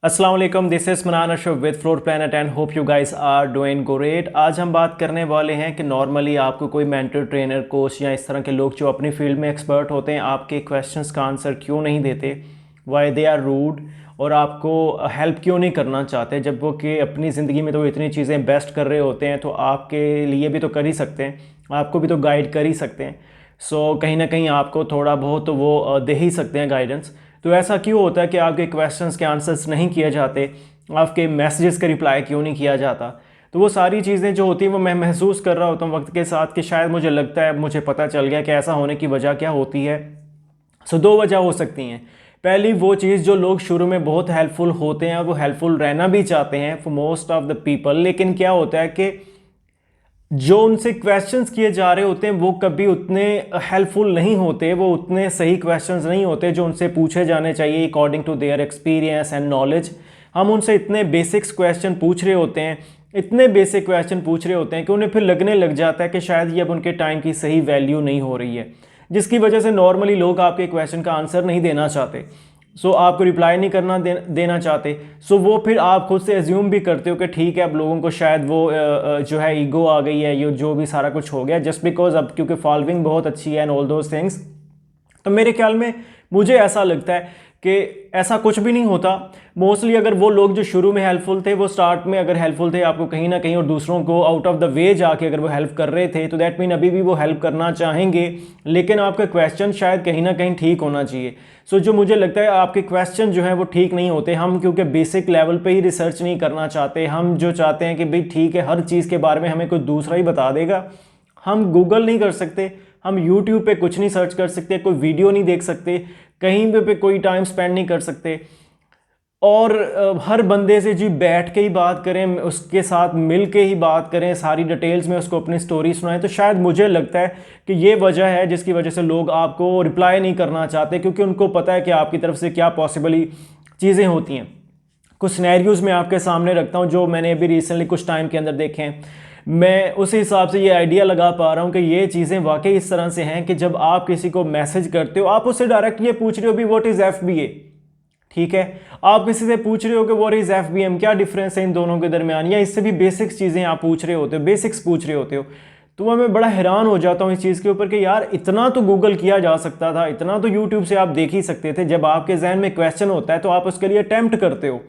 अस्सलाम वालेकुम, this is Manan Ashraf with floor planet and hope you guys are doing great. आज हम बात करने वाले हैं कि नॉर्मली आपको कोई मेंटर ट्रेनर कोच या इस तरह के लोग जो अपनी फील्ड में एक्सपर्ट होते हैं आपके क्वेश्चंस का आंसर क्यों नहीं देते, वाई दे आर रूड, और आपको हेल्प क्यों नहीं करना चाहते, जब वो कि अपनी ज़िंदगी में तो वो इतनी चीज़ें बेस्ट कर रहे होते हैं तो आपके लिए भी तो कर ही सकते हैं, आपको भी तो गाइड कर ही सकते हैं। सो कहीं ना कहीं आपको थोड़ा बहुत तो वो दे ही सकते हैं गाइडेंस। तो ऐसा क्यों होता है कि आपके क्वेश्चंस के आंसर्स नहीं किए जाते, आपके मैसेजेस का रिप्लाई क्यों नहीं किया जाता? तो वो सारी चीज़ें जो होती हैं वो मैं महसूस कर रहा होता हूँ वक्त के साथ कि शायद मुझे लगता है, मुझे पता चल गया कि ऐसा होने की वजह क्या होती है। सो दो वजह हो सकती हैं। पहली वो चीज़, जो लोग शुरू में बहुत हेल्पफुल होते हैं और वो हेल्पफुल रहना भी चाहते हैं for most of the people, लेकिन क्या होता है कि जो उनसे क्वेश्चंस किए जा रहे होते हैं वो कभी उतने हेल्पफुल नहीं होते, वो उतने सही क्वेश्चंस नहीं होते जो उनसे पूछे जाने चाहिए according to their experience and knowledge. हम उनसे इतने बेसिक्स क्वेश्चन पूछ रहे होते हैं, इतने बेसिक क्वेश्चन पूछ रहे होते हैं कि उन्हें फिर लगने लग जाता है कि शायद ये अब उनके टाइम की सही वैल्यू नहीं हो रही है, जिसकी वजह से नॉर्मली लोग आपके क्वेश्चन का आंसर नहीं देना चाहते। आपको रिप्लाई नहीं करना देना चाहते। वो फिर आप खुद से एज्यूम भी करते हो कि ठीक है, अब लोगों को शायद वो जो है ईगो आ गई है, ये जो भी सारा कुछ हो गया जस्ट बिकॉज अब क्योंकि फॉलोइंग बहुत अच्छी है एंड ऑल दोज थिंग्स। तो मेरे ख्याल में मुझे ऐसा लगता है कि ऐसा कुछ भी नहीं होता। मोस्टली अगर वो लोग जो शुरू में हेल्पफुल थे, वो स्टार्ट में अगर हेल्पफुल थे आपको कहीं ना कहीं और दूसरों को आउट ऑफ द वे जाके अगर वो हेल्प कर रहे थे, तो दैट मीन अभी भी वो हेल्प करना चाहेंगे, लेकिन आपका क्वेश्चन शायद कहीं ना कहीं ठीक होना चाहिए। जो मुझे लगता है आपके क्वेश्चन जो है वो ठीक नहीं होते। हम क्योंकि बेसिक लेवल पे ही रिसर्च नहीं करना चाहते, हम जो चाहते हैं कि भाई ठीक है, हर चीज़ के बारे में हमें कोई दूसरा ही बता देगा। हम गूगल नहीं कर सकते, हम यूट्यूब पे कुछ नहीं सर्च कर सकते, कोई वीडियो नहीं देख सकते, कहीं पे कोई टाइम स्पेंड नहीं कर सकते, और हर बंदे से जी बैठ के ही बात करें, उसके साथ मिल के ही बात करें, सारी डिटेल्स में उसको अपनी स्टोरी सुनाएं। तो शायद मुझे लगता है कि ये वजह है जिसकी वजह से लोग आपको रिप्लाई नहीं करना चाहते, क्योंकि उनको पता है कि आपकी तरफ से क्या पॉसिबली चीज़ें होती हैं। कुछ सिनेरियोज मैं आपके सामने रखता हूँ जो मैंने अभी रिसेंटली कुछ टाइम के अंदर देखे हैं। मैं उस हिसाब से ये आइडिया लगा पा रहा हूँ कि ये चीज़ें वाकई इस तरह से हैं कि जब आप किसी को मैसेज करते हो, आप उससे डायरेक्ट ये पूछ रहे हो भी व्हाट इज़ FBA, ठीक है। आप किसी से पूछ रहे हो कि व्हाट इज़ FBM, क्या डिफरेंस है इन दोनों के दरमियान, या इससे भी बेसिक्स चीज़ें आप पूछ रहे होते हो, बेसिक्स पूछ रहे होते हो। तो मैं बड़ा हैरान हो जाता हूँ इस चीज़ के ऊपर कि यार इतना तो गूगल किया जा सकता था, इतना तो यूट्यूब से आप देख ही सकते थे। जब आपके जहन में क्वेश्चन होता है तो आप उसके लिए अटेम्प्ट करते हो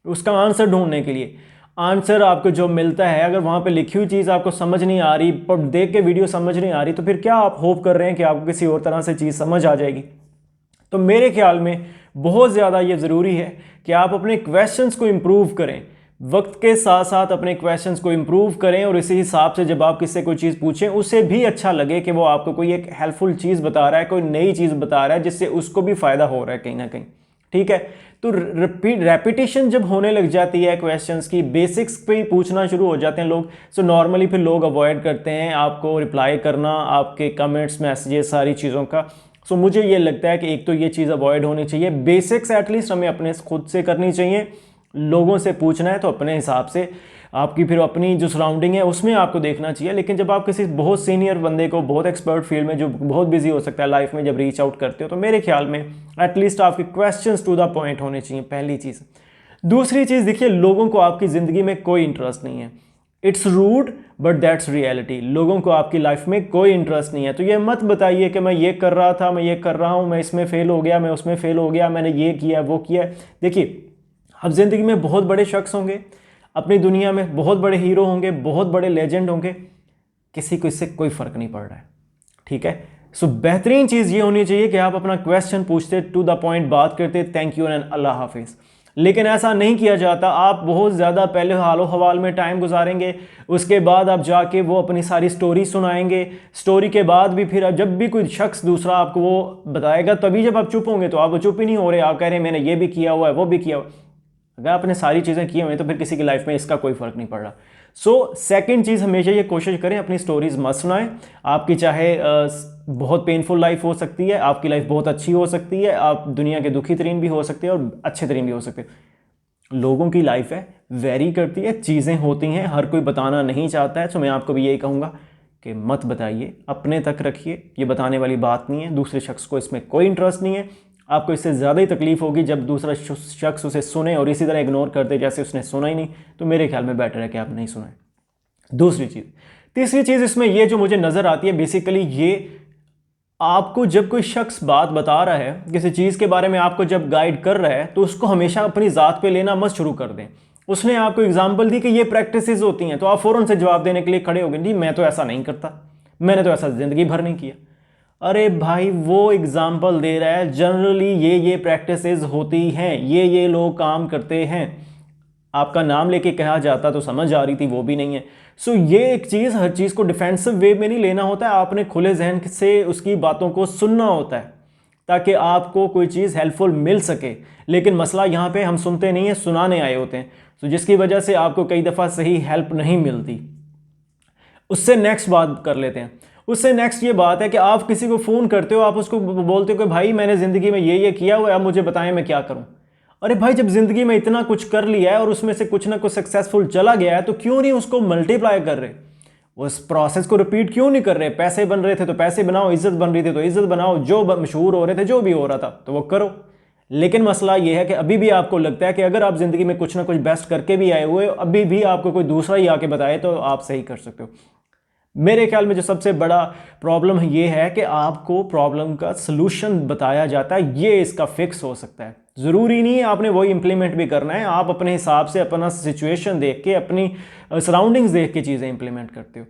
उसका आंसर ढूंढने के लिए। आंसर आपको जो मिलता है, अगर वहाँ पे लिखी हुई चीज़ आपको समझ नहीं आ रही, पर देख के वीडियो समझ नहीं आ रही, तो फिर क्या आप होप कर रहे हैं कि आपको किसी और तरह से चीज़ समझ आ जाएगी? तो मेरे ख्याल में बहुत ज़्यादा ये ज़रूरी है कि आप अपने क्वेश्चंस को इम्प्रूव करें, वक्त के साथ साथ अपने क्वेश्चंस को इम्प्रूव करें, और इसी हिसाब से जब आप किससे कोई चीज़ पूछें उसे भी अच्छा लगे कि वो आपको कोई एक हेल्पफुल चीज़ बता रहा है, कोई नई चीज़ बता रहा है जिससे उसको भी फ़ायदा हो रहा है कहीं ना कहीं, ठीक है। तो रेपिटेशन जब होने लग जाती है क्वेश्चंस की, बेसिक्स पे ही पूछना शुरू हो जाते हैं लोग, नॉर्मली फिर लोग अवॉइड करते हैं आपको रिप्लाई करना, आपके कमेंट्स, मैसेजेस, सारी चीज़ों का। मुझे ये लगता है कि एक तो ये चीज़ अवॉइड होनी चाहिए, बेसिक्स एटलीस्ट हमें अपने खुद से करनी चाहिए। लोगों से पूछना है तो अपने हिसाब से, आपकी फिर अपनी जो सराउंडिंग है उसमें आपको देखना चाहिए। लेकिन जब आप किसी बहुत सीनियर बंदे को, बहुत एक्सपर्ट फील्ड में जो बहुत बिजी हो सकता है लाइफ में, जब रीच आउट करते हो, तो मेरे ख्याल में एटलीस्ट आपके क्वेश्चंस टू द पॉइंट होने चाहिए, पहली चीज़। दूसरी चीज़, देखिए लोगों को आपकी ज़िंदगी में कोई इंटरेस्ट नहीं है। It's rude but that's reality. लोगों को आपकी लाइफ में कोई इंटरेस्ट नहीं है। तो ये मत बताइए कि मैं ये कर रहा था, मैं ये कर रहा हूँ, मैं इसमें फेल हो गया, मैं उसमें फेल हो गया, मैंने ये किया वो किया। देखिए, अब ज़िंदगी में बहुत बड़े शख्स होंगे, अपनी दुनिया में बहुत बड़े हीरो होंगे, बहुत बड़े लेजेंड होंगे, किसी को इससे कोई फ़र्क नहीं पड़ रहा है, ठीक है। बेहतरीन चीज़ ये होनी चाहिए कि आप अपना क्वेश्चन पूछते, टू द पॉइंट बात करते, थैंक यू एंड अल्लाह हाफिज़। लेकिन ऐसा नहीं किया जाता। आप बहुत ज़्यादा पहले हालो हवाल में टाइम गुजारेंगे, उसके बाद आप जाके वो अपनी सारी स्टोरी सुनाएंगे। स्टोरी के बाद भी फिर जब भी कोई शख्स दूसरा आपको वो बताएगा, तभी जब आप चुप होंगे, तो आप चुप ही नहीं हो रहे, आप कह रहे हैं मैंने ये भी किया हुआ है, वो भी किया हुआ है। अगर आपने सारी चीज़ें की हुई हैं तो फिर किसी की लाइफ में इसका कोई फ़र्क नहीं पड़ रहा। सेकंड चीज़, हमेशा ये कोशिश करें अपनी स्टोरीज मत सुनाएं। आपकी चाहे बहुत पेनफुल लाइफ हो सकती है, आपकी लाइफ बहुत अच्छी हो सकती है, आप दुनिया के दुखी तरीन भी हो सकते हैं और अच्छे तरीन भी हो सकते हैं। लोगों की लाइफ है, वेरी करती है, चीज़ें होती हैं, हर कोई बताना नहीं चाहता है। तो मैं आपको भी यही कहूँगा कि मत बताइए, अपने तक रखिए, ये बताने वाली बात नहीं है, दूसरे शख्स को इसमें कोई इंटरेस्ट नहीं है। आपको इससे ज़्यादा ही तकलीफ होगी जब दूसरा शख्स उसे सुने और इसी तरह इग्नोर कर दे जैसे उसने सुना ही नहीं। तो मेरे ख्याल में बेटर है कि आप नहीं सुने। दूसरी चीज़, तीसरी चीज़ इसमें ये जो मुझे नज़र आती है बेसिकली ये, आपको जब कोई शख्स बात बता रहा है किसी चीज़ के बारे में, आपको जब गाइड कर रहा है, तो उसको हमेशा अपनी ज़ात पे लेना मत शुरू कर दें। उसने आपको एग्जांपल दी कि ये प्रैक्टिसेस होती हैं, तो आप फ़ौरन से जवाब देने के लिए खड़े हो गए, जी मैं तो ऐसा नहीं करता, मैंने तो ऐसा ज़िंदगी भर नहीं किया। अरे भाई, वो एग्जाम्पल दे रहा है जनरली ये प्रैक्टिसेस होती हैं, ये लोग काम करते हैं। आपका नाम लेके कहा जाता तो समझ आ रही थी, वो भी नहीं है। सो ये एक चीज़, हर चीज़ को डिफेंसिव वे में नहीं लेना होता है, आपने खुले जहन से उसकी बातों को सुनना होता है ताकि आपको कोई चीज़ हेल्पफुल मिल सके। लेकिन मसला यहाँ पे हम सुनते नहीं हैं, सुनाने आए होते हैं, तो जिसकी वजह से आपको कई दफ़ा सही हेल्प नहीं मिलती। उससे नेक्स्ट बात कर लेते हैं। उससे नेक्स्ट ये बात है कि आप किसी को फ़ोन करते हो, आप उसको बोलते हो कि भाई मैंने ज़िंदगी में ये किया हुआ है, आप मुझे बताएं मैं क्या करूं। अरे भाई, जब ज़िंदगी में इतना कुछ कर लिया है और उसमें से कुछ ना कुछ सक्सेसफुल चला गया है, तो क्यों नहीं उसको मल्टीप्लाई कर रहे, उस प्रोसेस को रिपीट क्यों नहीं कर रहे? पैसे बन रहे थे तो पैसे बनाओ, इज्जत बन रही थी तो इज्जत बनाओ, जो मशहूर हो रहे थे, जो भी हो रहा था तो वो करो। लेकिन मसला ये है कि अभी भी आपको लगता है कि अगर आप ज़िंदगी में कुछ ना कुछ बेस्ट करके भी आए हुए, अभी भी आपको कोई दूसरा ही आके बताए तो आप सही कर सकते हो। मेरे ख्याल में जो सबसे बड़ा प्रॉब्लम ये है कि आपको प्रॉब्लम का सलूशन बताया जाता है, ये इसका फिक्स हो सकता है। ज़रूरी नहीं है आपने वही इंप्लीमेंट भी करना है, आप अपने हिसाब से अपना सिचुएशन देख के, अपनी सराउंडिंग्स देख के चीज़ें इंप्लीमेंट करते हो।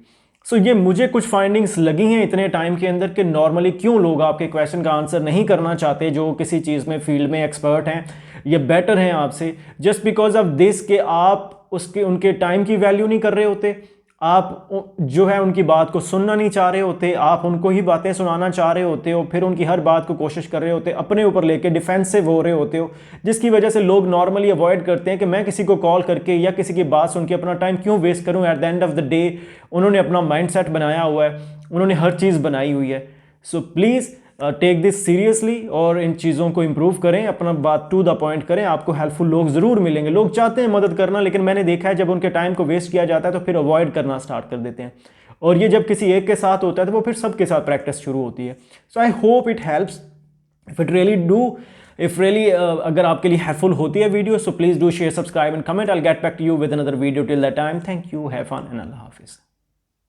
सो ये मुझे कुछ फाइंडिंग्स लगी हैं इतने टाइम के अंदर कि नॉर्मली क्यों लोग आपके क्वेश्चन का आंसर नहीं करना चाहते जो किसी चीज़ में फील्ड में एक्सपर्ट हैं या बेटर हैं आपसे, जस्ट बिकॉज ऑफ दिस कि आप उनके टाइम की वैल्यू नहीं कर रहे होते, आप जो है उनकी बात को सुनना नहीं चाह रहे होते, आप उनको ही बातें सुनाना चाह रहे होते हो, फिर उनकी हर बात को कोशिश कर रहे होते, अपने ऊपर लेके डिफेंसिव हो रहे होते हो, जिसकी वजह से लोग नॉर्मली अवॉइड करते हैं कि मैं किसी को कॉल करके या किसी की बात सुन के अपना टाइम क्यों वेस्ट करूं। At the end of the day उन्होंने अपना माइंडसेट बनाया हुआ है, उन्होंने हर चीज़ बनाई हुई है। So please take this seriously और इन चीज़ों को इम्प्रूव करें, अपना बात टू द पॉइंट करें। आपको हेल्पफुल लोग ज़रूर मिलेंगे, लोग चाहते हैं मदद करना, लेकिन मैंने देखा है जब उनके टाइम को वेस्ट किया जाता है तो फिर अवॉइड करना स्टार्ट कर देते हैं, और ये जब किसी एक के साथ होता है तो वो फिर सबके साथ प्रैक्टिस शुरू होती है। So I hope it helps, if it really अगर आपके लिए हेल्पफुल होती है video, so please do share, subscribe and comment. I will get back to you with another video. Till that time, thank you, have fun and अल्लाह हाफिज़।